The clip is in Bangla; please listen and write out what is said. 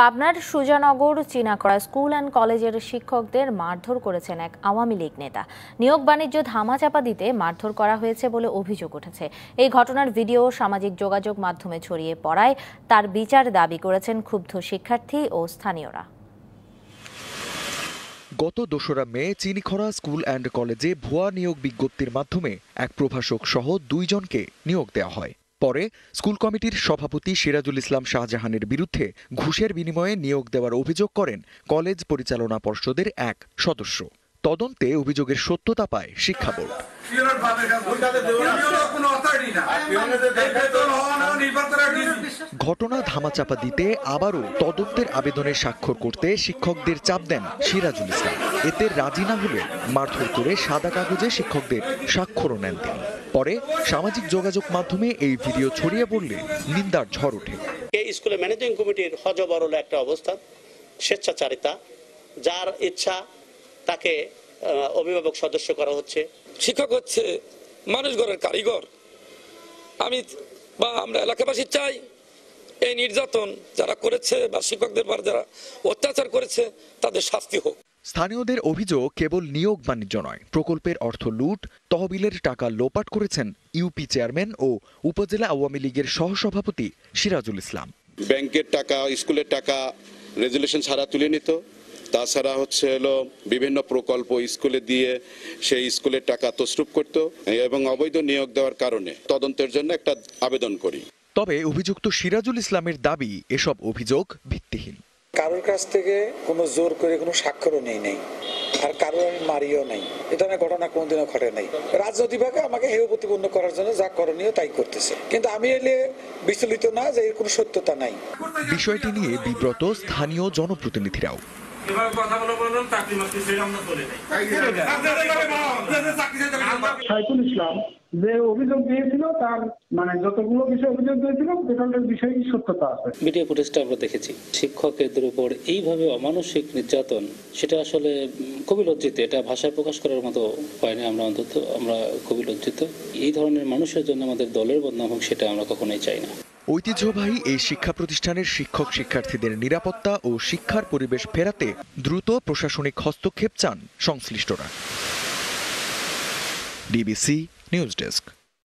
পাবনার সুজানগর চিনাকড়া স্কুল অ্যান্ড কলেজের শিক্ষকদের মারধর করেছেন এক আওয়ামী লীগ নেতা। নিয়োগ বাণিজ্য ধামাচাপা দিতে মারধর করা হয়েছে বলে অভিযোগ উঠেছে। এই ঘটনার ভিডিও সামাজিক যোগাযোগ মাধ্যমে ছড়িয়ে পড়ায় তার বিচার দাবি করেছেন ক্ষুব্ধ শিক্ষার্থী ও স্থানীয়রা। গত ২রা মে চিনিখরা স্কুল অ্যান্ড কলেজে ভুয়া নিয়োগ বিজ্ঞপ্তির মাধ্যমে এক প্রভাষক সহ ২ জনকে নিয়োগ দেওয়া হয়। পরে স্কুল কমিটির সভাপতি সিরাজুল ইসলাম শাহজাহানের বিরুদ্ধে ঘুষের বিনিময়ে নিয়োগ দেওয়ার অভিযোগ করেন কলেজ পরিচালনা পর্ষদের এক সদস্য। তদন্তে অভিযোগের সত্যতা পায় শিক্ষা বোর্ড। ঘটনা ধামাচাপা দিতে আবারও তদন্তের আবেদনে স্বাক্ষর করতে শিক্ষকদের চাপ দেন সিরাজুল ইসলাম। এতে রাজি না হলে মারধর করে সাদা কাগজে শিক্ষকদের স্বাক্ষরও নেন তিনি। পরে সামাজিক যোগাযোগ মাধ্যমে এই ভিডিও ছড়িয়ে পড়লে নিন্দার ঝড় ওঠে। এই স্কুলের ম্যানেজিং কমিটির হযবরল একটা অবস্থান, স্বেচ্ছাচারিতা, যার ইচ্ছা তাকে অভিভাবক সদস্য করা হচ্ছে। শিক্ষক হচ্ছে মানুষ গড়ের কারিগর। আমরা এলাকাবাসী চাই এই নির্যাতন যারা করেছে বা শিক্ষকদের পর যারা অত্যাচার করেছে তাদের শাস্তি হোক। স্থানীয়দের অভিযোগ কেবল নিয়োগ বাণিজ্য নয়, প্রকল্পের অর্থ লুট, তহবিলের টাকা লোপাট করেছেন ইউপি চেয়ারম্যান ও উপজেলা আওয়ামী লীগের সহসভাপতি সিরাজুল ইসলাম। ব্যাংকের টাকা, স্কুলের টাকা রেজুলেশন ছাড়া তুলে নিত। তাছাড়া বিভিন্ন প্রকল্প স্কুলে দিয়ে সেই স্কুলের টাকা তছরূপ করত এবং অবৈধ নিয়োগ দেওয়ার কারণে তদন্তের জন্য একটা আবেদন করি। তবে অভিযুক্ত সিরাজুল ইসলামের দাবি এসব অভিযোগ ভিত্তিহীন। কারোর কাছ থেকে কোনো জোর করে কোনো স্বাক্ষরও নেই আর কারোর আমি মারিও নাই। এটা না ঘটনা কোনোদিনও ঘটে নাই। রাজনৈতিকভাবে আমাকে হেয় প্রতিপন্ন করার জন্য যা করণীয় তাই করতেছে, কিন্তু আমি এলে বিচলিত না যে এর কোনো সত্যতা নাই। বিষয়টি নিয়ে বিব্রত স্থানীয় জনপ্রতিনিধিরাও। সাইফুল ইসলাম যে অভিযোগ দিয়েছিল তার যতগুলো বিষয় অভিযোগ দিয়েছিল টোটালের বিষয়ই সত্যতা আছে। ভিডিও ফুটেজটা আমরা দেখেছি। শিক্ষকদের উপর এইভাবে অমানসিক নির্যাতন, সেটা আসলে খুবই লজ্জিত। এটা ভাষায় প্রকাশ করার মতো হয়নি। আমরা খুবই লজ্জিত। এই ধরনের মানুষের জন্য আমাদের দলের বদনাম হোক, সেটা আমরা কখনোই চাই না। ঐতিহ্যবাহী এই শিক্ষা প্রতিষ্ঠানের শিক্ষক শিক্ষার্থীদের নিরাপত্তা ও শিক্ষার পরিবেশ ফেরাতে দ্রুত প্রশাসনিক হস্তক্ষেপ চান সংশ্লিষ্টরা। DBC news desk.